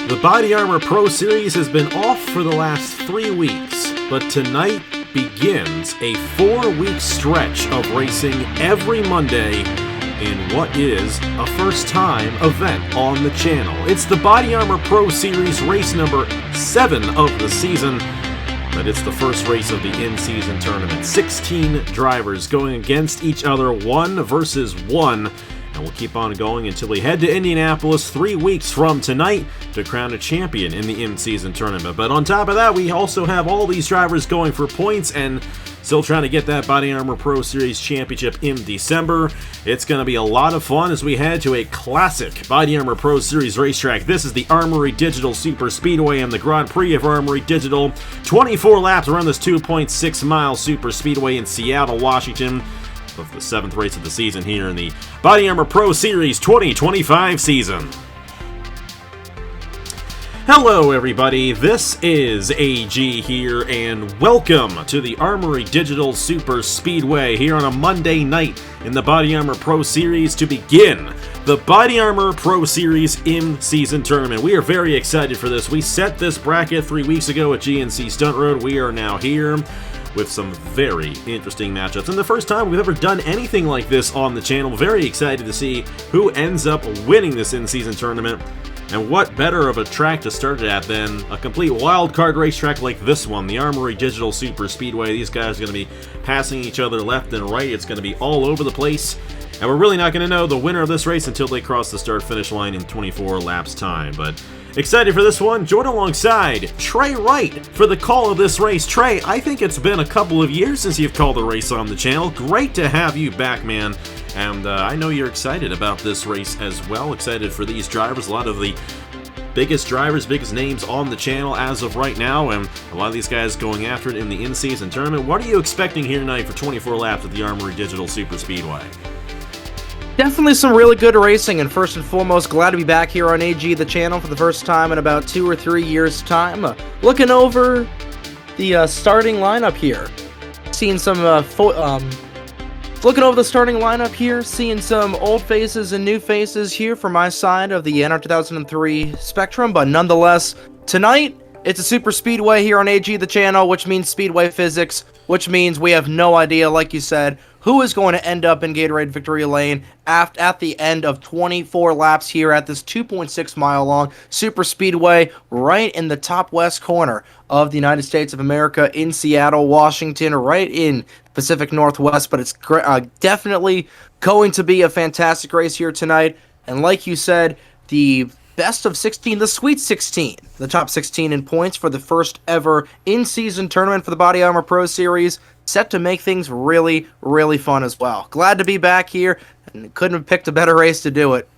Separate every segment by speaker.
Speaker 1: The BodyArmor Pro Series has been off for the last 3 weeks, but tonight begins a 4-week stretch of racing every Monday in what is a first-time event on the channel. It's the BodyArmor Pro Series race number 7 of the season, but it's the first race of the in-season tournament. 16 drivers going against each other, 1 versus 1. And we'll keep on going until we head to Indianapolis 3 weeks from tonight to crown a champion in the in-season tournament. But on top of that, we also have all these drivers going for points and still trying to get that BodyArmor Pro Series Championship in December. It's going to be a lot of fun as we head to a classic BodyArmor Pro Series racetrack. This is the Armory Digital Superspeedway and the Grand Prix of Armory Digital. 24 laps around this 2.6-mile Superspeedway in Seattle, Washington, of the 7th race of the season here in the BodyArmor Pro Series 2025 season. Hello everybody, this is AG here, and welcome to the Armory Digital Superspeedway here on a Monday night in the BodyArmor Pro Series to begin the BodyArmor Pro Series in-season tournament. We are very excited for this. We set this bracket 3 weeks ago at GNC Stunt Road. We are now here with some very interesting matchups, and the first time we've ever done anything like this on the channel. Very excited to see who ends up winning this in-season tournament, and what better of a track to start it at than a complete wild card racetrack like this one, the Armory Digital Superspeedway. These guys are going to be passing each other left and right. It's going to be all over the place, and we're really not going to know the winner of this race until they cross the start-finish line in 24 laps time. But excited for this one. Joined alongside Trey Wright for the call of this race. Trey, I think it's been a couple of years since you've called a race on the channel. Great to have you back, man. And I know you're excited about this race as well. Excited for these drivers. A lot of the biggest drivers, biggest names on the channel as of right now, and a lot of these guys going after it in the in-season tournament. What are you expecting here tonight for 24 laps at the Armory Digital Superspeedway?
Speaker 2: Definitely some really good racing, and first and foremost, glad to be back here on AG, the channel, for the first time in about 2 or 3 years' time. Looking over the starting lineup here, seeing some looking over the starting lineup here, seeing some old faces and new faces here for my side of the NR2003 spectrum, but nonetheless, tonight, it's a super speedway here on AG, the channel, which means speedway physics, which means we have no idea, like you said, who is going to end up in Gatorade Victory Lane at the end of 24 laps here at this 2.6-mile long super speedway right in the top west corner of the United States of America in Seattle, Washington, right in Pacific Northwest. But it's definitely going to be a fantastic race here tonight. And like you said, the best of 16, the Sweet 16, the top 16 in points for the first ever in-season tournament for the BodyArmor Pro Series, set to make things really, really fun as well. Glad to be back here, and couldn't have picked a better race to do it.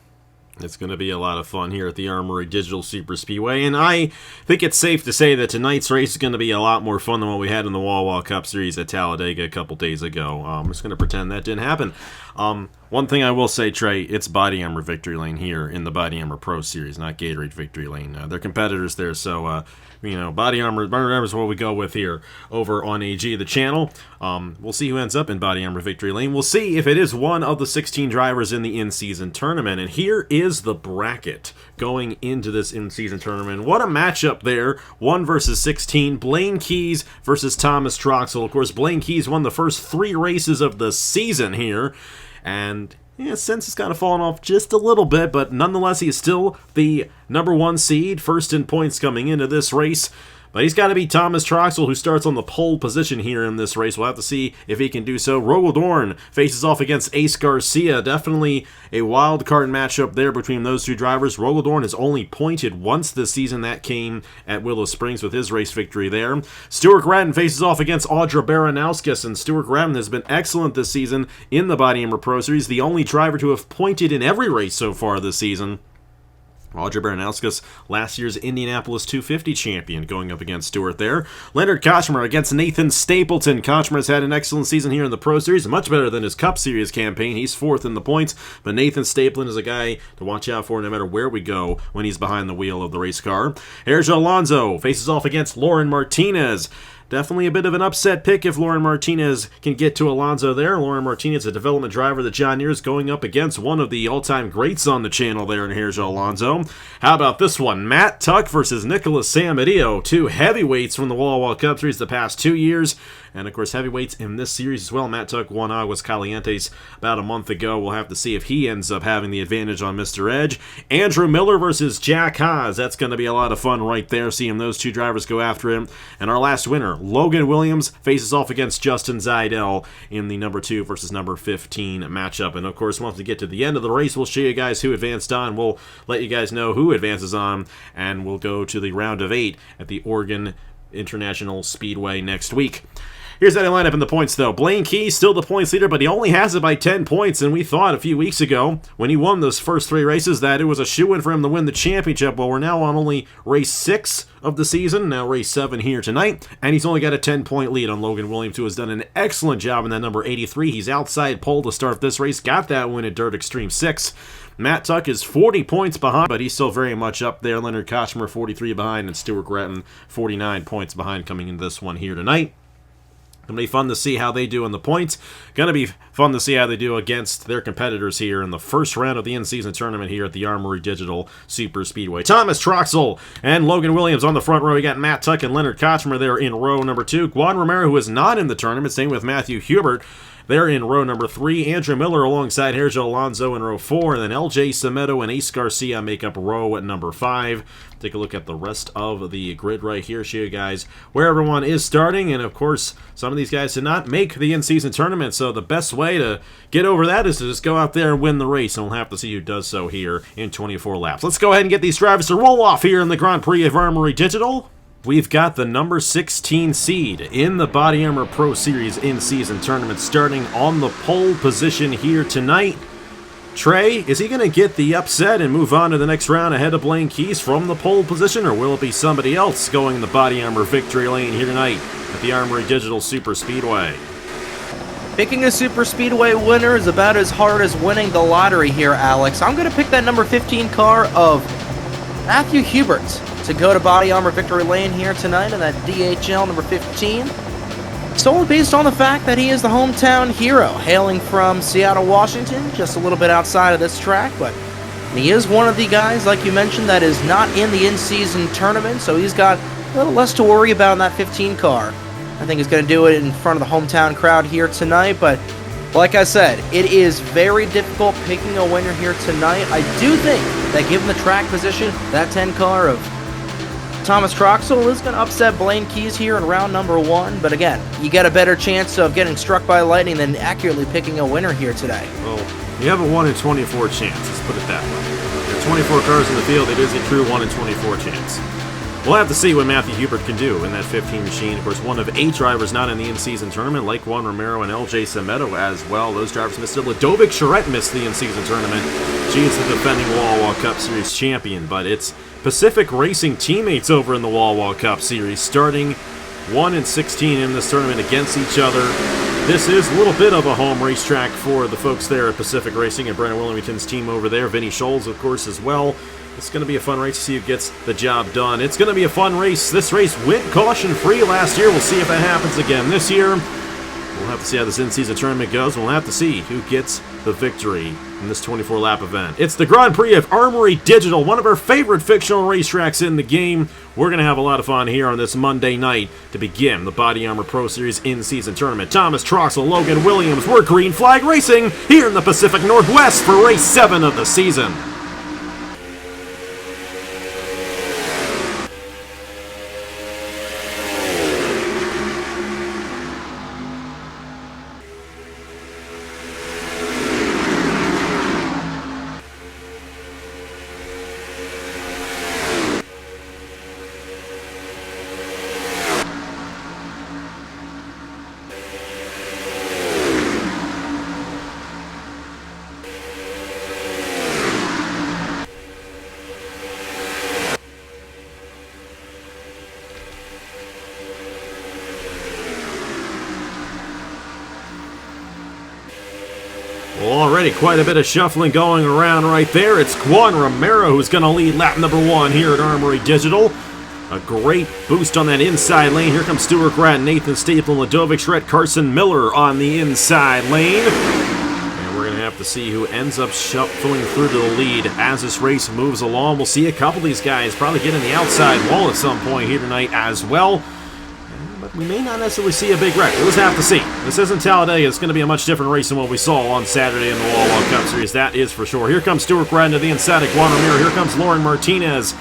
Speaker 1: It's going to be a lot of fun here at the Armory Digital Superspeedway, and I think it's safe to say that tonight's race is going to be a lot more fun than what we had in the Wawa Cup Series at Talladega a couple days ago. I'm just going to pretend that didn't happen. One thing I will say, Trey, it's BodyArmor Victory Lane here in the BodyArmor Pro Series, not Gatorade Victory Lane. They're competitors there, so BodyArmor is what we go with here over on AG, the channel. We'll see who ends up in BodyArmor Victory Lane. We'll see if it is one of the 16 drivers in the in-season tournament. And here is the bracket going into this in-season tournament. What a matchup there. 1 versus 16. Blaine Keys versus Thomas Troxell. Of course, Blaine Keys won the first 3 races of the season here. And yeah, since it's kind of fallen off just a little bit, but nonetheless, he is still the number 1 seed, first in points coming into this race. But he's got to beat Thomas Troxell, who starts on the pole position here in this race. We'll have to see if he can do so. Rogel faces off against Ace Garcia. Definitely a wild card matchup there between those two drivers. Rogel has only pointed once this season. That came at Willow Springs with his race victory there. Stuart Gratton faces off against Audra Baranauskas, and Stuart Gratton has been excellent this season in the BodyArmor Pro Series, the only driver to have pointed in every race so far this season. Audra Baranauskas, last year's Indianapolis 250 champion, going up against Stewart there. Leonard Kochmer against Nathan Stapleton. Kochmer has had an excellent season here in the Pro Series, much better than his Cup Series campaign. He's 4th in the points, but Nathan Stapleton is a guy to watch out for no matter where we go when he's behind the wheel of the race car. Sergio Alonso faces off against Lauren Martinez. Definitely a bit of an upset pick if Lauren Martinez can get to Alonso there. Lauren Martinez, a development driver of the John Deere's, going up against one of the all-time greats on the channel there in Sergio Alonso. How about this one? Matt Tuck versus Nicholas Samadillo, two heavyweights from the Wall Cup Series the past 2 years. And, of course, heavyweights in this series as well. Matt Tuck won Aguas Calientes about a month ago. We'll have to see if he ends up having the advantage on Mr. Edge. Andrew Miller versus Jack Haas. That's going to be a lot of fun right there, seeing those two drivers go after him. And our last winner, Logan Williams, faces off against Justin Zeidel in the number 2 versus number 15 matchup. And, of course, once we get to the end of the race, we'll show you guys who advanced on. We'll let you guys know who advances on, and we'll go to the round of 8 at the Oregon International Speedway next week. Here's that lineup in the points, though. Blaine Keyes still the points leader, but he only has it by 10 points, and we thought a few weeks ago, when he won those first 3 races, that it was a shoo-in for him to win the championship. Well, we're now on only race 6 of the season, now race 7 here tonight, and he's only got a 10-point lead on Logan Williams, who has done an excellent job in that number 83. He's outside pole to start this race, got that win at Dirt Extreme 6. Matt Tuck is 40 points behind, but he's still very much up there. Leonard Kochmer 43 behind, and Stuart Gratton 49 points behind coming into this one here tonight. Going to be fun to see how they do in the points. Going to be fun to see how they do against their competitors here in the first round of the in-season tournament here at the Armory Digital Super Speedway. Thomas Troxel and Logan Williams on the front row. We got Matt Tuck and Leonard Kochmer there in row number 2. Juan Romero, who is not in the tournament, same with Matthew Hubert. They're in row number 3. Andrew Miller alongside Sergio Alonso in row 4. And then LJ Semedo and Ace Garcia make up row at number 5. Take a look at the rest of the grid right here. Show you guys where everyone is starting. And, of course, some of these guys did not make the in-season tournament. So the best way to get over that is to just go out there and win the race. And we'll have to see who does so here in 24 laps. Let's go ahead and get these drivers to roll off here in the Grand Prix of Armory Digital. We've got the number 16 seed in the BodyArmor Pro Series in-season tournament starting on the pole position here tonight. Trey, is he going to get the upset and move on to the next round ahead of Blaine Keyes from the pole position, or will it be somebody else going the BodyArmor victory lane here tonight at the Armory Digital Super Speedway?
Speaker 2: Picking a Super Speedway winner is about as hard as winning the lottery here, Alex. I'm going to pick that number 15 car of Matthew Hubert to go to BodyArmor victory lane here tonight in that DHL number 15. Solely based on the fact that he is the hometown hero, hailing from Seattle, Washington, just a little bit outside of this track, but he is one of the guys, like you mentioned, that is not in the in-season tournament, so he's got a little less to worry about in that 15 car. I think he's going to do it in front of the hometown crowd here tonight, but like I said, it is very difficult picking a winner here tonight. I do think that given the track position, that 10 car of Thomas Troxel is going to upset Blaine Keyes here in round number 1, but again, you get a better chance of getting struck by lightning than accurately picking a winner here today.
Speaker 1: Well, you have a 1 in 24 chance, let's put it that way. There are 24 cars in the field, it is a true 1 in 24 chance. We'll have to see what Matthew Hubert can do in that 15 machine. Of course, one of 8 drivers not in the in-season tournament, like Juan Romero and LJ Semedo as well. Those drivers missed it. Ludovic Charette missed the in-season tournament. She is the defending Wall Cup Series champion, but it's Pacific Racing teammates over in the Wall Cup Series, starting 1 and 16 in this tournament against each other. This is a little bit of a home racetrack for the folks there at Pacific Racing and Brandon Wilmington's team over there. Vinny Scholes, of course, as well. It's going to be a fun race to see who gets the job done. It's going to be a fun race. This race went caution-free last year. We'll see if that happens again this year. We'll have to see how this in-season tournament goes. We'll have to see who gets the victory in this 24-lap event. It's the Grand Prix of Armory Digital, one of our favorite fictional racetracks in the game. We're going to have a lot of fun here on this Monday night to begin the BodyArmor Pro Series in-season tournament. Thomas Troxel, Logan Williams, we're Green Flag Racing here in the Pacific Northwest for race 7 of the season. Well, already quite a bit of shuffling going around right there. It's Juan Romero who's going to lead lap number 1 here at Armory Digital. A great boost on that inside lane. Here comes Stuart Gratt, Nathan Staple, Ladovic Schredt, Carson Miller on the inside lane. And we're going to have to see who ends up shuffling through to the lead as this race moves along. We'll see a couple of these guys probably get in the outside wall at some point here tonight as well. But we may not necessarily see a big wreck. We'll just have to see. This isn't Talladega. It's going to be a much different race than what we saw on Saturday in the Wall Walk Cup Series. That is for sure. Here comes Stuart Gratt to the inside of Guanamiro. Here comes Lauren Martinez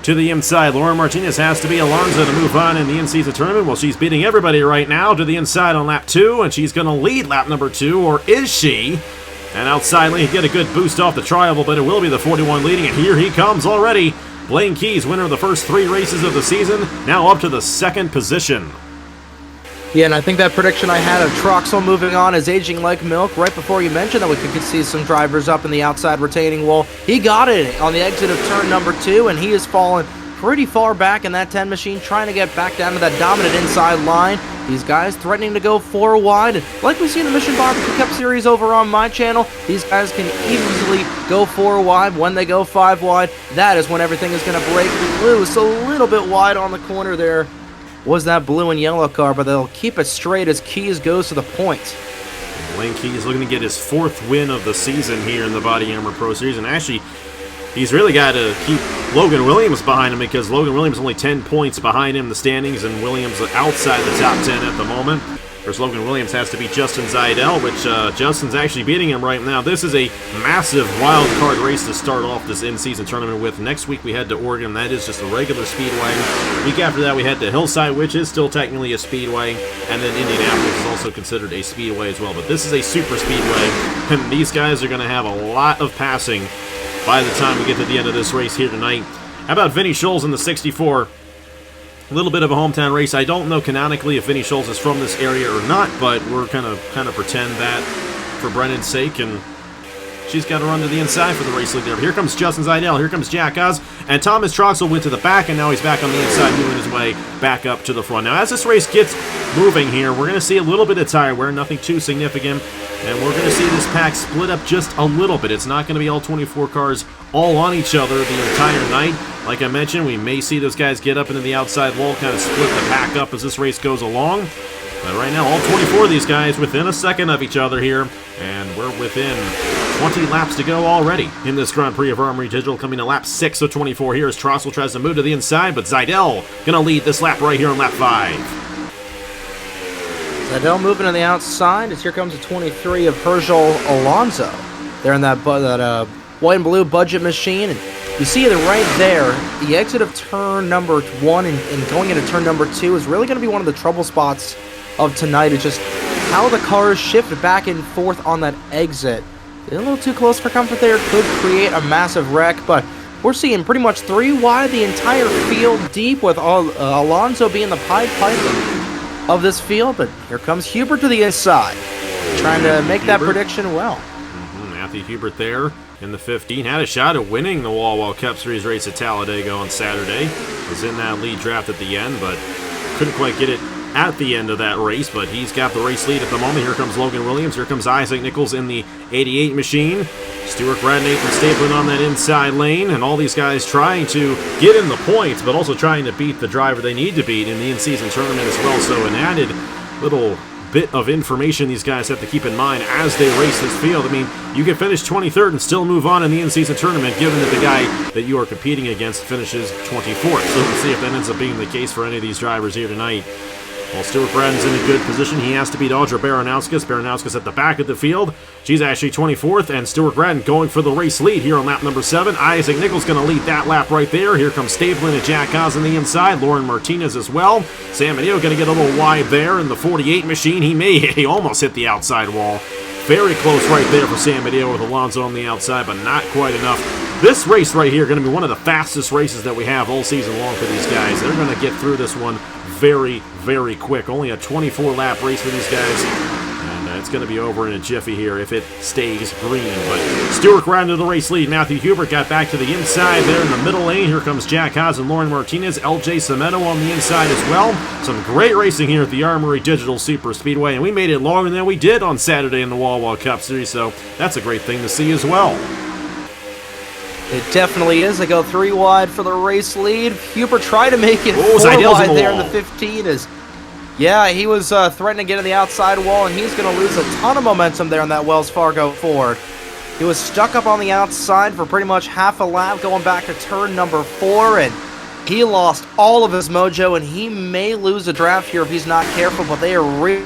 Speaker 1: to the inside. Lauren Martinez has to be Alonso to move on in the in-season tournament. Well, she's beating everybody right now to the inside on lap 2, and she's going to lead lap number 2, or is she? And outside lane, get a good boost off the trial, but it will be the 41 leading, and here he comes already. Blaine Keys, winner of the first 3 races of the season, now up to the 2nd position.
Speaker 2: Yeah, and I think that prediction I had of Troxel moving on is aging like milk. Right before you mentioned that we could see some drivers up in the outside retaining wall, he got it on the exit of turn number 2, and he has fallen pretty far back in that 10 machine, trying to get back down to that dominant inside line. These guys threatening to go 4 wide, and like we see in the Mission Barbecue Cup Series over on my channel, these guys can easily go 4 wide. When they go 5 wide, that is when everything is going to break loose. A little bit wide on the corner there was that blue and yellow car, but they'll keep it straight as Keys goes to the point.
Speaker 1: Blaine Keys looking to get his 4th win of the season here in the BodyArmor Pro Series, and actually, he's really got to keep Logan Williams behind him, because Logan Williams is only 10 points behind him in the standings, and Williams outside the top 10 at the moment. Of course, Logan Williams has to beat Justin Zaidel, which Justin's actually beating him right now. This is a massive wild card race to start off this in-season tournament with. Next week we head to Oregon. That is just a regular speedway. Week after that we head to Hillside, which is still technically a speedway, and then Indianapolis is also considered a speedway as well. But this is a super speedway, and these guys are going to have a lot of passing by the time we get to the end of this race here tonight. How about Vinny Scholes in the 64? A little bit of a hometown race. I don't know canonically if Vinny Scholes is from this area or not, but we're kind of pretend that for Brennan's sake, and she's got to run to the inside for the race lead there. But here comes Justin Zaidel, here comes Jack Oz, and Thomas Troxel went to the back, and now he's back on the inside, moving his way back up to the front. Now, as this race gets moving here, we're going to see a little bit of tire wear, nothing too significant, and we're going to see this pack split up just a little bit. It's not going to be all 24 cars all on each other the entire night. Like I mentioned, we may see those guys get up into the outside wall, kind of split the pack up as this race goes along. But right now, all 24 of these guys within a second of each other here, and we're within 20 laps to go already in this Grand Prix of Armory Digital, coming to lap 6 of 24 here as Troxel tries to move to the inside, but Zaidel going to lead this lap right here on lap 5.
Speaker 2: Zaidel moving on the outside as here comes the 23 of Herschel Alonso. They're in that white and blue budget machine, and you see it right there. The exit of turn number 1 and going into turn number 2 is really going to be one of the trouble spots of tonight. It's just how the cars shift back and forth on that exit. A little too close for comfort there, could create a massive wreck, but we're seeing pretty much 3 wide the entire field deep, with Alonso being the Pied Piper of this field. But here comes Hubert to the inside, trying to make that prediction well.
Speaker 1: Matthew Hubert there in the 15 had a shot at winning the Wall Cup Series race at Talladega on Saturday. Was in that lead draft at the end, but couldn't quite get it at the end of that race, but he's got the race lead at the moment. Here comes Logan Williams. Here comes Isaac Nichols in the 88 machine. Stuart Gratt, Nathan Stapleton on that inside lane, and all these guys trying to get in the points, but also trying to beat the driver they need to beat in the in-season tournament as well. So an added little bit of information these guys have to keep in mind as they race this field. I mean, you can finish 23rd and still move on in the in-season tournament, given that the guy that you are competing against finishes 24th. So we'll see if that ends up being the case for any of these drivers here tonight. While Stuart Gratt is in a good position, he has to beat Audra Baranauskas. Baranauskas at the back of the field. She's actually 24th, and Stuart Gratt going for the race lead here on lap number 7. Isaac Nichols going to lead that lap right there. Here comes Stapleton and Jack Oz on the inside. Lauren Martinez as well. Sam Medeo going to get a little wide there in the 48 machine. He almost hit the outside wall. Very close right there for Sam Medeo with Alonso on the outside, but not quite enough. This race right here going to be one of the fastest races that we have all season long for these guys. They're going to get through this one very, very quick. Only a 24-lap race for these guys, and it's going to be over in a jiffy here if it stays green. But Stuart Gratt into the race lead. Matthew Hubert got back to the inside there in the middle lane. Here comes Jack Haas and Lauren Martinez. LJ Cemento on the inside as well. Some great racing here at the Armory Digital Super Speedway, and we made it longer than we did on Saturday in the Wall Cup Series, so that's a great thing to see as well.
Speaker 2: It definitely is. They go 3 wide for the race lead. Hubert tried to make it 4
Speaker 1: Zaidel's
Speaker 2: wide
Speaker 1: in the
Speaker 2: there in
Speaker 1: wall.
Speaker 2: the 15. Yeah, he was threatening to get in the outside wall, and he's going to lose a ton of momentum there on that Wells Fargo Ford. He was stuck up on the outside for pretty much half a lap going back to turn number 4, and he lost all of his mojo, and he may lose a draft here if he's not careful, but they are really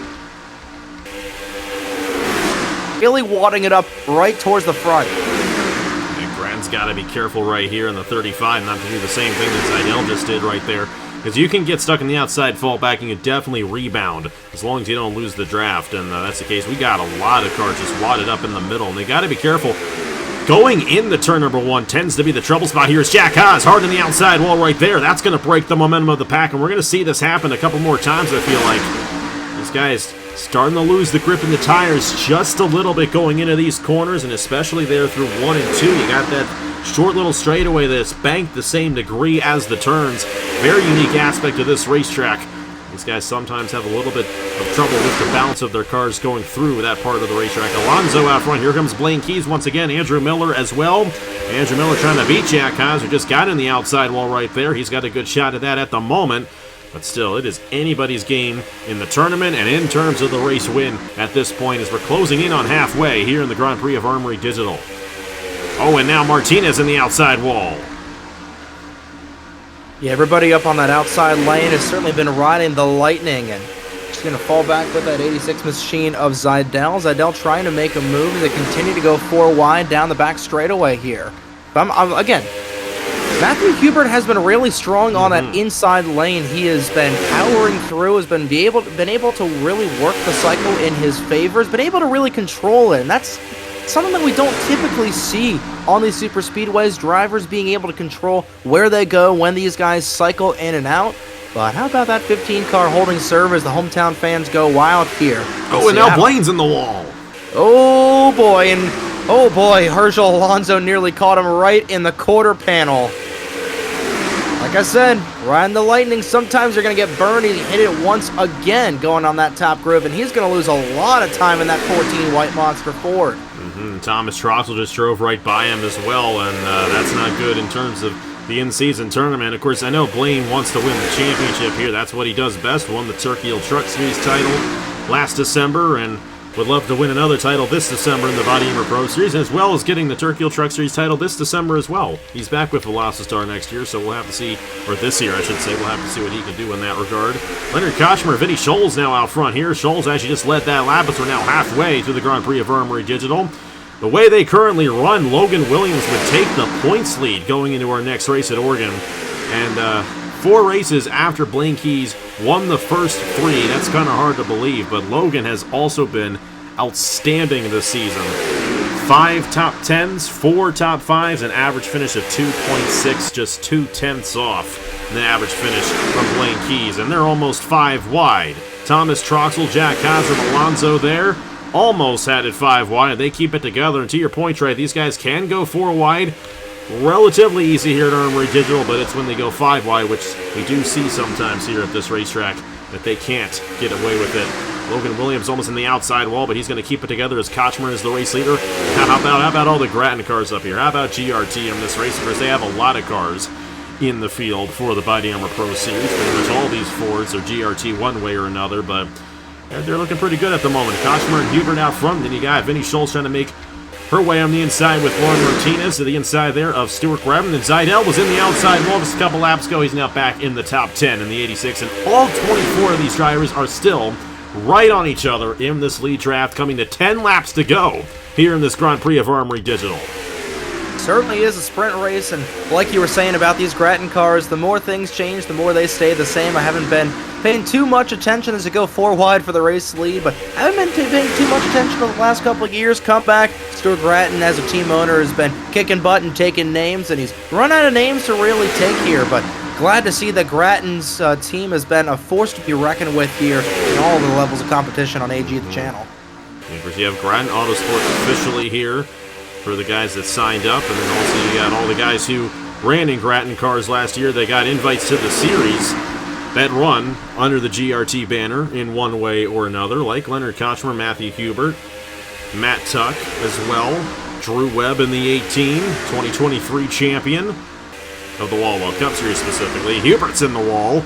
Speaker 2: wadding it up right towards the front.
Speaker 1: And Grattan's got to be careful right here in the 35 not to do the same thing that Zaidel just did right there. Because you can get stuck in the outside, fall back, and you can definitely rebound as long as you don't lose the draft. And that's the case. We got a lot of cars just wadded up in the middle, and they got to be careful. Going into turn number 1 tends to be the trouble spot here. Is Jack Haas hard on the outside wall right there. That's going to break the momentum of the pack, and we're going to see this happen a couple more times, I feel like. This guy is starting to lose the grip in the tires just a little bit going into these corners, and especially there through 1 and 2. You got that short little straightaway that's banked the same degree as the turns. Very unique aspect of this racetrack. These guys sometimes have a little bit of trouble with the balance of their cars going through that part of the racetrack. Alonso out front. Here comes Blaine Keys once again. Andrew Miller as well. Andrew Miller trying to beat Jack Haas, who just got in the outside wall right there. He's got a good shot at that at the moment. But still, it is anybody's game in the tournament and in terms of the race win at this point as we're closing in on halfway here in the Grand Prix of Armory Digital. Oh, and now Martinez in the outside wall.
Speaker 2: Yeah, everybody up on that outside lane has certainly been riding the lightning, and just going to fall back with that 86 machine of Zaidel. Zaidel trying to make a move as they continue to go 4 wide down the back straightaway here. But again, Matthew Hubert has been really strong on that inside lane. He has been powering through, has been able to really work the cycle in his favor, has been able to really control it, and that's something that we don't typically see on these super speedways, drivers being able to control where they go when these guys cycle in and out. But how about that 15 car holding serve as the hometown fans go wild here?
Speaker 1: Oh, and now Blaine's in the wall.
Speaker 2: Oh boy, and oh boy, Herschel Alonso nearly caught him right in the quarter panel. Like I said, riding the lightning, sometimes you're going to get burned. He hit it once again going on that top groove, and he's going to lose a lot of time in that 14 White Monster Ford.
Speaker 1: Thomas Troxel just drove right by him as well, and that's not good in terms of the in-season tournament. Of course, I know Blaine wants to win the championship here. That's what he does best. Won the Turkey Hill Truck Series title last December, and would love to win another title this December in the BodyArmor Pro Series, as well as getting the Turkey Hill Truck Series title this December as well. He's back with Velocity next year, so we'll have to see, or this year I should say, we'll have to see what he can do in that regard. Leonard Kochmer, Vinny Scholes now out front here. Scholes actually just led that lap, but we're now halfway through the Grand Prix of Armory Digital. The way they currently run, Logan Williams would take the points lead going into our next race at Oregon. And 4 races after Blaine Keys won the first 3. That's kind of hard to believe, but Logan has also been outstanding this season. 5 top 10s, 4 top 5s, an average finish of 2.6, just 2/10ths off the average finish from Blaine Keys. And they're almost 5 wide. Thomas Troxel, Jack Kaiser, Alonso there. Almost had it 5 wide. They keep it together. And to your point, Trey, these guys can go 4 wide. Relatively easy here at Armory Digital, but it's when they go 5 wide, which we do see sometimes here at this racetrack, that they can't get away with it. Logan Williams almost in the outside wall, but he's going to keep it together as Kochmer is the race leader. How about all the Grattan cars up here? How about GRT in this race? Because they have a lot of cars in the field for the BodyArmor Pro Series. Pretty much all these Fords are GRT one way or another, but they're looking pretty good at the moment. Kochmer and Hubert out front. Then you got Vinny Scholes trying to make her way on the inside with Lauren Martinez to the inside there of Stuart Grabman. And Zaidel was in the outside wall just a couple laps ago. He's now back in the top 10 in the 86. And all 24 of these drivers are still right on each other in this lead draft, coming to 10 laps to go here in this Grand Prix of Armory Digital.
Speaker 2: Certainly is a sprint race, and like you were saying about these Grattan cars, the more things change, the more they stay the same. I haven't been paying too much attention as they go 4 wide for the race lead, but I haven't been paying too much attention to the last couple of years. Comeback, Stuart Grattan as a team owner has been kicking butt and taking names, and he's run out of names to really take here, but glad to see that Grattan's team has been a force to be reckoned with here in all the levels of competition on AG the channel.
Speaker 1: And of course, you have Grattan Autosport officially here for the guys that signed up, and then also you got all the guys who ran in Grattan cars last year. They got invites to the series that run under the GRT banner in one way or another, like Leonard Kochmer, Matthew Hubert, Matt Tuck as well, Drew Webb in the 18, 2023 champion of the Wall Cup Series specifically. Hubert's in the wall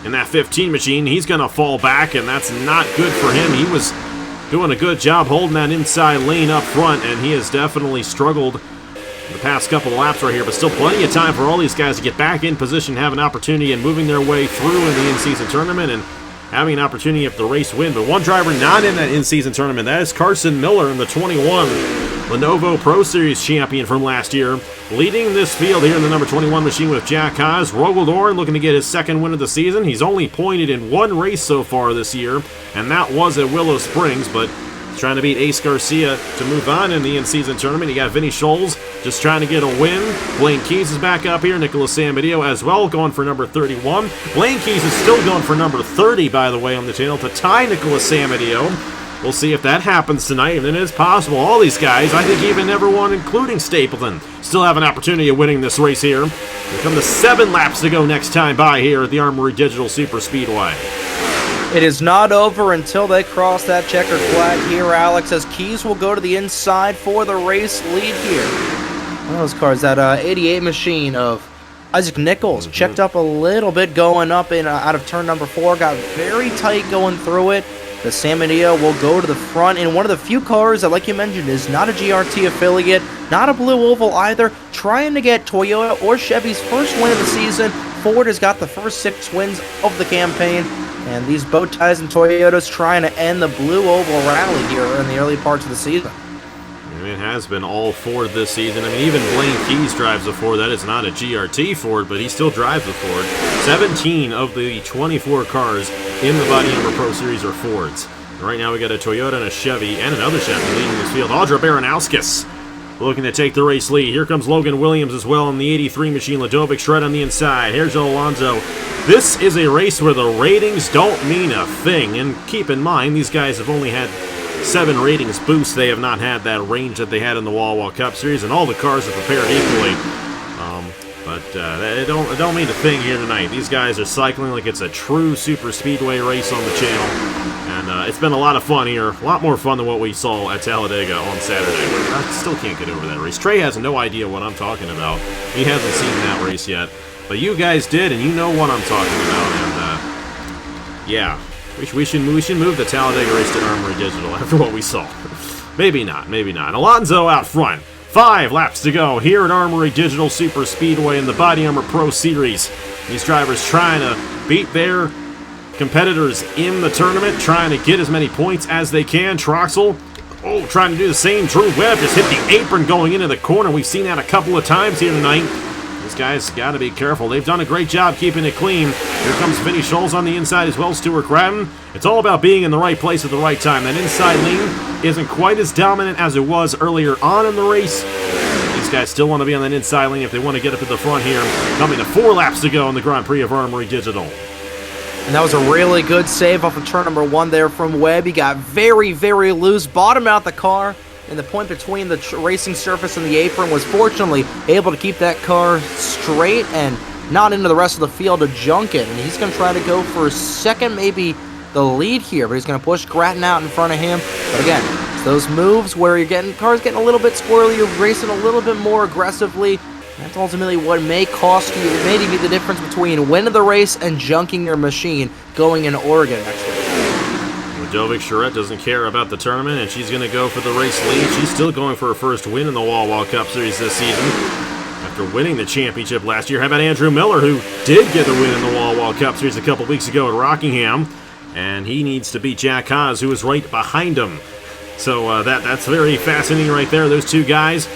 Speaker 1: in that 15 machine. He's going to fall back, and that's not good for him. He was doing a good job holding that inside lane up front, and he has definitely struggled the past couple of laps right here, but still plenty of time for all these guys to get back in position, have an opportunity, and moving their way through in the in-season tournament, and having an opportunity if the race win. But one driver not in that in-season tournament, that is Carson Miller in the 21 Lenovo Pro Series champion from last year, leading this field here in the number 21 machine with Jack Haas. Rogaldorn looking to get his second win of the season. He's only pointed in one race so far this year, and that was at Willow Springs, but trying to beat Ace Garcia to move on in the in-season tournament. You got Vinny Scholes just trying to get a win. Blaine Keys is back up here. Nicholas Samedeo as well, going for number 31. Blaine Keys is still going for number 30, by the way, on the channel to tie Nicholas Samedeo. We'll see if that happens tonight, and it is possible. All these guys, I think even everyone, including Stapleton, still have an opportunity of winning this race here. We come to 7 laps to go next time by here at the Armory Digital Super Speedway.
Speaker 2: It is not over until they cross that checkered flag here, Alex, as Keys will go to the inside for the race lead here. One of those cars, that 88 machine of Isaac Nichols, checked up a little bit going up in out of turn number 4, got very tight going through it. The Samedeo will go to the front in one of the few cars that, like you mentioned, is not a GRT affiliate, not a Blue Oval either, trying to get Toyota or Chevy's first win of the season. Ford has got the first 6 wins of the campaign, and these bow ties and Toyotas trying to end the Blue Oval rally here in the early parts of the season.
Speaker 1: It has been all Ford this season. I mean, even Blaine Keys drives a Ford. That is not a GRT Ford, but he still drives a Ford. 17 of the 24 cars in the BodyArmor Pro Series are Fords. And right now we got a Toyota and a Chevy and another Chevy leading this field. Audra Baranowskis looking to take the race lead. Here comes Logan Williams as well in the 83 machine. Ladovic Shred on the inside. Here's Joe Alonso. This is a race where the ratings don't mean a thing. And keep in mind, these guys have only had 7 ratings boosts. They have not had that range that they had in the Wall Cup Series, and all the cars are prepared equally. But it don't mean a thing here tonight. These guys are cycling like it's a true super speedway race on the channel, and it's been a lot of fun here. A lot more fun than what we saw at Talladega on Saturday. But I still can't get over that race. Trey has no idea what I'm talking about. He hasn't seen that race yet, but you guys did, and you know what I'm talking about. And yeah. We should move the Talladega race to Armory Digital after what we saw. Maybe not, maybe not. Alonso out front. 5 laps to go here at Armory Digital Super Speedway in the BodyArmor Pro Series. These drivers trying to beat their competitors in the tournament, trying to get as many points as they can. Troxel, trying to do the same. Drew Webb just hit the apron going into the corner. We've seen that a couple of times here tonight. These guys got to be careful. They've done a great job keeping it clean. Here comes Vinny Scholes on the inside as well, Stuart Gratton. It's all about being in the right place at the right time. That inside lane isn't quite as dominant as it was earlier on in the race. These guys still want to be on that inside lane if they want to get up to the front here. Coming to 4 laps to go in the Grand Prix of Armory Digital.
Speaker 2: And that was a really good save off of turn number 1 there from Webb. He got very, very loose, bottomed out the car. And the point between the racing surface and the apron was fortunately able to keep that car straight and not into the rest of the field to junk it. And he's going to try to go for second, maybe the lead here, but he's going to push Gratton out in front of him. But again, it's those moves where you're cars getting a little bit squirrely, you're racing a little bit more aggressively. That's ultimately what may cost you, maybe the difference between winning the race and junking your machine going into Oregon next week.
Speaker 1: Ladovic Charette doesn't care about the tournament, and she's going to go for the race lead. She's still going for her first win in the Wall Cup Series this season after winning the championship last year. How about Andrew Miller, who did get the win in the Wall Cup Series a couple weeks ago at Rockingham, and he needs to beat Jack Haas, who is right behind him. So that's very fascinating right there. Those two guys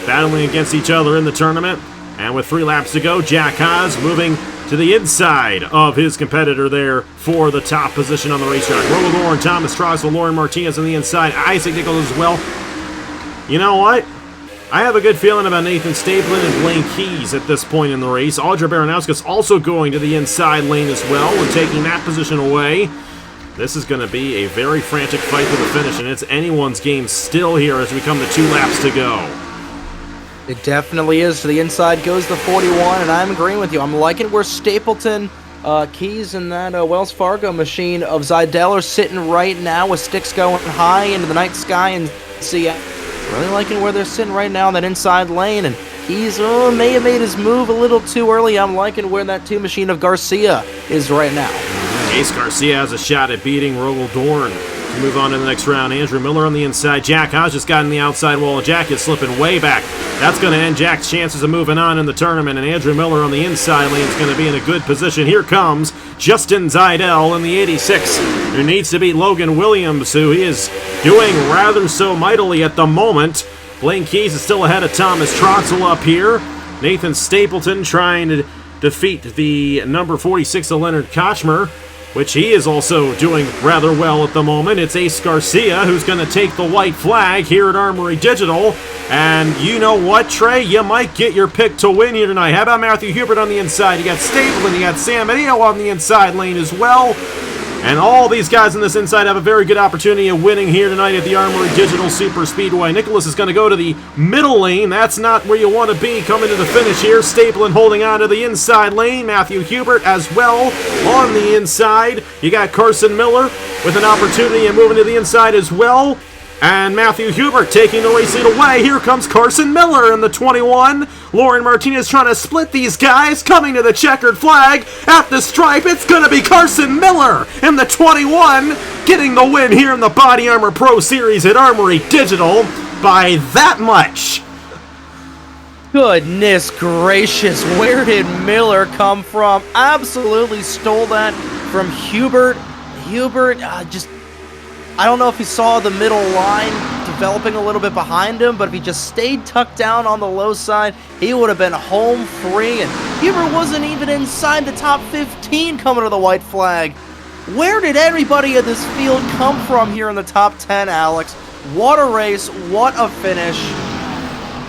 Speaker 1: battling against each other in the tournament. And with 3 laps to go, Jack Haas moving to the inside of his competitor there for the top position on the racetrack. Roland Lauren, Thomas Troxel, Lauren Martinez on the inside, Isaac Nichols as well. You know what? I have a good feeling about Nathan Stapleton and Blaine Keys at this point in the race. Audra Baranowskis also going to the inside lane as well and taking that position away. This is going to be a very frantic fight to the finish, and it's anyone's game still here as we come to 2 laps to go.
Speaker 2: It definitely is. To the inside goes the 41, and I'm agreeing with you. I'm liking where Stapleton, Keys, and that Wells Fargo machine of Zidell are sitting right now with sticks going high into the night sky and see Really liking where they're sitting right now in that inside lane, and he's may have made his move a little too early. I'm liking where that 2 machine of Garcia is right now.
Speaker 1: Ace Garcia has a shot at beating Rogel Dorn to move on to the next round. Andrew Miller on the inside. Jack Haas just got in the outside wall. Jack is slipping way back. That's going to end Jack's chances of moving on in the tournament, and Andrew Miller on the inside lane is going to be in a good position. Here comes Justin Zidell in the 86, who needs to beat Logan Williams, who he is doing rather so mightily at the moment. Blaine Keys is still ahead of Thomas Troxel up here. Nathan Stapleton trying to defeat the number 46 of Leonard Kochmer, which he is also doing rather well at the moment. It's Ace Garcia who's going to take the white flag here at Armory Digital. And you know what, Trey? You might get your pick to win here tonight. How about Matthew Hubert on the inside? You got Stapleton, you got Sam Adeo on the inside lane as well. And all these guys on this inside have a very good opportunity of winning here tonight at the Armory Digital Superspeedway. Nicholas is going to go to the middle lane. That's not where you want to be coming to the finish here. Stapleton holding on to the inside lane. Matthew Hubert as well on the inside. You got Carson Miller with an opportunity and moving to the inside as well. And Matthew Hubert taking the race lead away. Here comes Carson Miller in the 21. Lauren Martinez trying to split these guys. Coming to the checkered flag at the stripe. It's going to be Carson Miller in the 21. Getting the win here in the BodyArmor Pro Series at Armory Digital by that much.
Speaker 2: Goodness gracious, where did Miller come from? Absolutely stole that from Hubert. Hubert I don't know if he saw the middle line developing a little bit behind him, but if he just stayed tucked down on the low side, he would have been home free, and Hubert wasn't even inside the top 15 coming to the white flag. Where did everybody in this field come from here in the top 10, Alex? What a race, what a finish.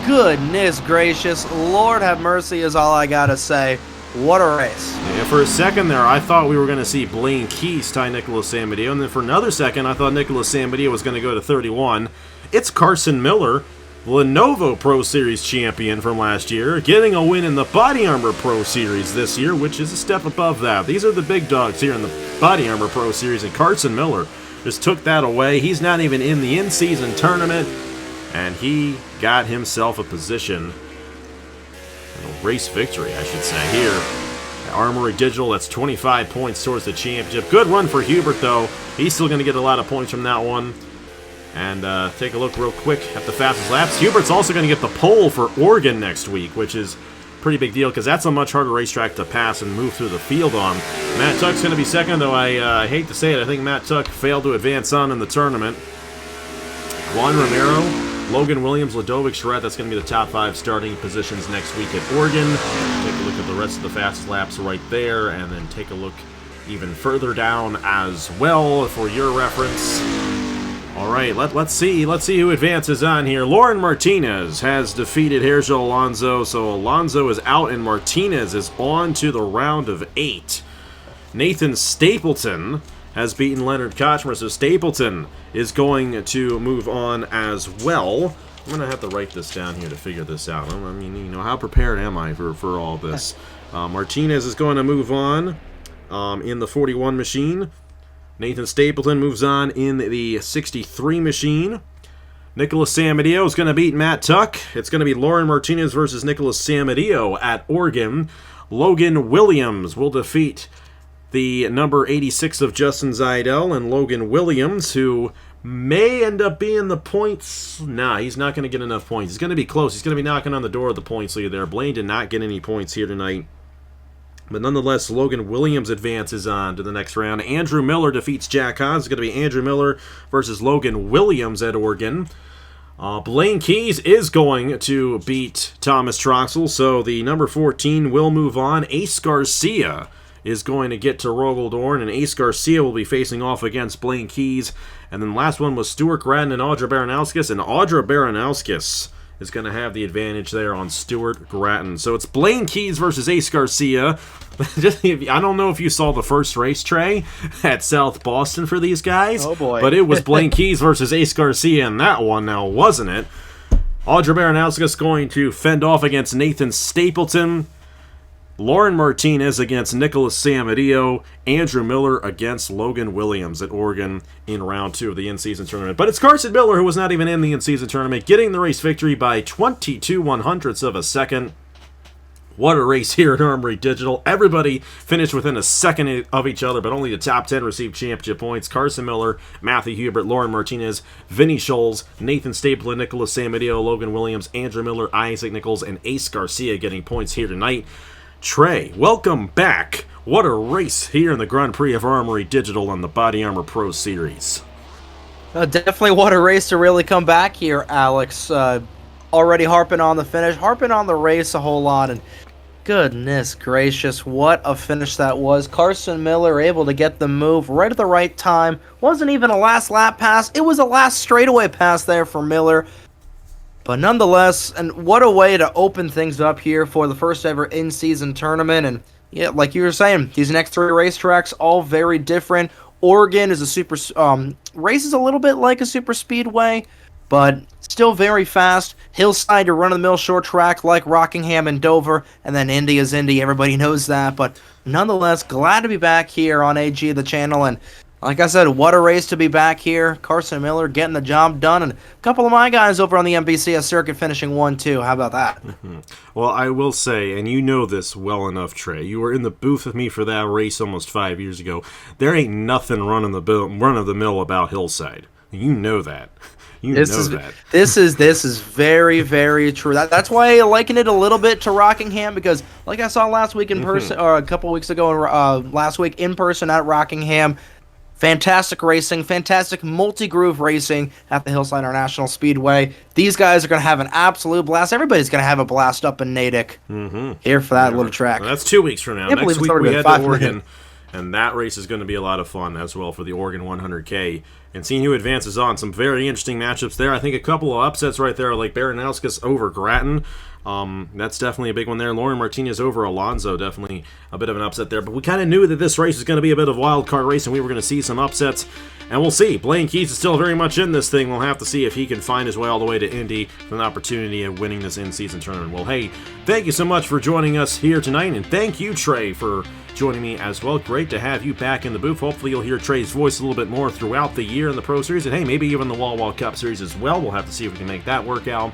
Speaker 2: Goodness gracious, Lord have mercy is all I gotta say. What a race.
Speaker 1: Yeah, for a second there, I thought we were going to see Blaine Keys tie Nicholas Sambadio, and then for another second, I thought Nicholas Sambadio was going to go to 31. It's Carson Miller, Lenovo Pro Series champion from last year, getting a win in the BodyArmor Pro Series this year, which is a step above that. These are the big dogs here in the BodyArmor Pro Series, and Carson Miller just took that away. He's not even in the in-season tournament, and he got himself a position. A race victory, I should say, here at Armory Digital. That's 25 points towards the championship. Good run for Hubert, though. He's still going to get a lot of points from that one. And take a look real quick at the fastest laps. Hubert's also going to get the pole for Oregon next week, which is a pretty big deal because that's a much harder racetrack to pass and move through the field on. Matt Tuck's going to be second, though I hate to say it. I think Matt Tuck failed to advance on in the tournament. Juan Romero, Logan Williams, Ladovic Charette, that's going to be the top 5 starting positions next week at Oregon. Take a look at the rest of the fastest laps right there, and then take a look even further down as well for your reference. All right, let's see who advances on here. Lauren Martinez has defeated Hergel Alonso, so Alonso is out and Martinez is on to the round of 8. Nathan Stapleton has beaten Leonard Kochmer, so Stapleton is going to move on as well. I'm going to have to write this down here to figure this out. I mean, you know, how prepared am I for all this? Martinez is going to move on in the 41 machine. Nathan Stapleton moves on in the 63 machine. Nicholas Sambadio is going to beat Matt Tuck. It's going to be Lauren Martinez versus Nicholas Sambadio at Oregon. Logan Williams will defeat the number 86 of Justin Zidell, and Logan Williams, who may end up being the points. Nah, he's not going to get enough points. He's going to be close. He's going to be knocking on the door of the points lead there. Blaine did not get any points here tonight. But nonetheless, Logan Williams advances on to the next round. Andrew Miller defeats Jack Haas. It's going to be Andrew Miller versus Logan Williams at Oregon. Blaine Keys is going to beat Thomas Troxel, so the number 14 will move on. Ace Garcia is going to get to Rogel Dorn, and Ace Garcia will be facing off against Blaine Keys. And then the last one was Stuart Gratton and Audra Baranowskis, and Audra Baranowskis is going to have the advantage there on Stuart Gratton. So it's Blaine Keys versus Ace Garcia. I don't know if you saw the first race, Trey, at South Boston for these guys.
Speaker 2: Oh, boy.
Speaker 1: But it was Blaine Keys versus Ace Garcia in that one now, wasn't it? Audra Baranowskis going to fend off against Nathan Stapleton. Lauren Martinez against Nicholas Samadillo. Andrew Miller against Logan Williams at Oregon in round 2 of the in-season tournament. But it's Carson Miller, who was not even in the in-season tournament, getting the race victory by 22/100ths of a second. What a race here at Armory Digital. Everybody finished within a second of each other, but only the top 10 received championship points. Carson Miller, Matthew Hubert, Lauren Martinez, Vinny Scholes, Nathan Stapleton, Nicholas Samadillo, Logan Williams, Andrew Miller, Isaac Nichols, and Ace Garcia getting points here tonight. Trey, welcome back. What a race here in the Grand Prix of Armory Digital on the BodyArmor Pro Series.
Speaker 2: Definitely what a race to really come back here, Alex. Already harping on the finish, harping on the race a whole lot, and goodness gracious, what a finish that was. Carson Miller able to get the move right at the right time. Wasn't even a last lap pass, it was a last straightaway pass there for Miller. But nonetheless, and what a way to open things up here for the first ever in-season tournament. And yeah, like you were saying, these next 3 racetracks, all very different. Oregon is a races a little bit like a super speedway, but still very fast. Hillside, a run-of-the-mill short track like Rockingham and Dover, and then Indy is Indy. Everybody knows that, but nonetheless, glad to be back here on AG, the channel, and like I said, what a race to be back here. Carson Miller getting the job done, and a couple of my guys over on the MBCS circuit finishing 1-2. How about that?
Speaker 1: Well, I will say, and you know this well enough, Trey, you were in the booth with me for that race almost 5 years ago. There ain't nothing run-of-the-mill about Hillside. You know that. This is very, very true. That's why I liken it a little bit to Rockingham, because like I saw last week in person, or a couple weeks ago, last week in person at Rockingham, fantastic racing, fantastic multi-groove racing at the Hillside International Speedway. These guys are going to have an absolute blast. Everybody's going to have a blast up in Natick here for that little track. Well, that's 2 weeks from now. Next week we head to Oregon, and that race is going to be a lot of fun as well for the Oregon 100K. And seeing who advances on, some very interesting matchups there. I think a couple of upsets right there, like Baranowskis over Grattan. That's definitely a big one there. Lauren Martinez over Alonso, definitely a bit of an upset there. But we kind of knew that this race was going to be a bit of a wild card race, and we were going to see some upsets. And we'll see. Blaine Keys is still very much in this thing. We'll have to see if he can find his way all the way to Indy for an opportunity of winning this in-season tournament. Well, hey, thank you so much for joining us here tonight, and thank you, Trey, for joining me as well. Great to have you back in the booth. Hopefully you'll hear Trey's voice a little bit more throughout the year in the Pro Series, and hey, maybe even the Wall Cup Series as well. We'll have to see if we can make that work out.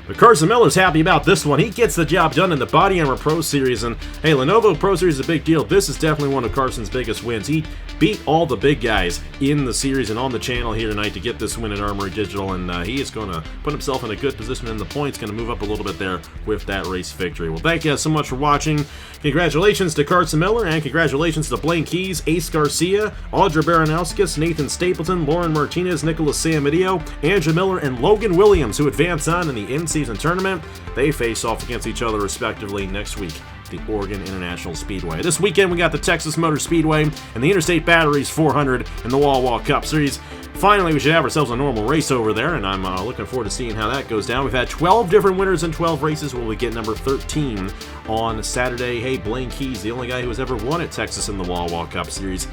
Speaker 1: But Carson Miller's happy about this one. He gets the job done in the BodyArmor Pro Series, and hey, Lenovo Pro Series is a big deal. This is definitely one of Carson's biggest wins. He beat all the big guys in the series and on the channel here tonight to get this win at Armory Digital, and he is going to put himself in a good position in the points, going to move up a little bit there with that race victory. Well, thank you so much for watching. Congratulations to Carson Miller, and congratulations to Blaine Keys, Ace Garcia, Audra Baranowskis, Nathan Stapleton, Lauren Martinez, Nicholas Samadillo, Andrew Miller, and Logan Williams, who advance on in the in-season tournament. They face off against each other respectively next week at the Oregon International Speedway. This weekend we got the Texas Motor Speedway and the Interstate Batteries 400 and the Wall Cup Series. Finally, we should have ourselves a normal race over there, and I'm looking forward to seeing how that goes down. We've had 12 different winners in 12 races. Will we get number 13 on Saturday? Hey, Blaine Keys, the only guy who has ever won at Texas in the Wall Cup Series.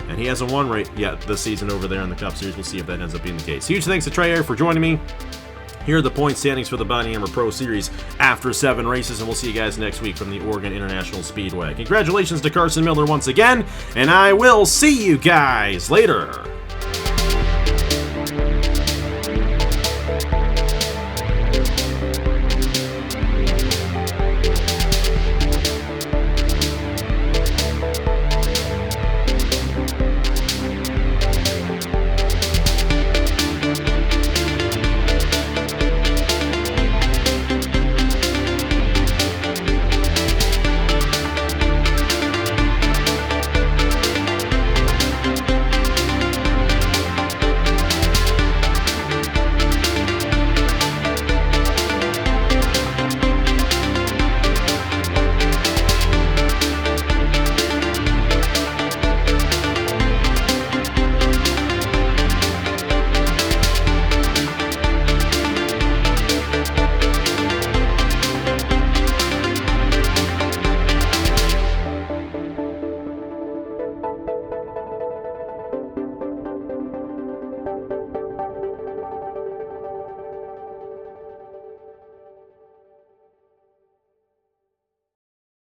Speaker 1: And he hasn't won right yet this season over there in the Cup Series. We'll see if that ends up being the case. Huge thanks to Trey Ayer for joining me. Here are the point standings for the BodyArmor Pro Series after 7 races, and we'll see you guys next week from the Oregon International Speedway. Congratulations to Carson Miller once again, and I will see you guys later.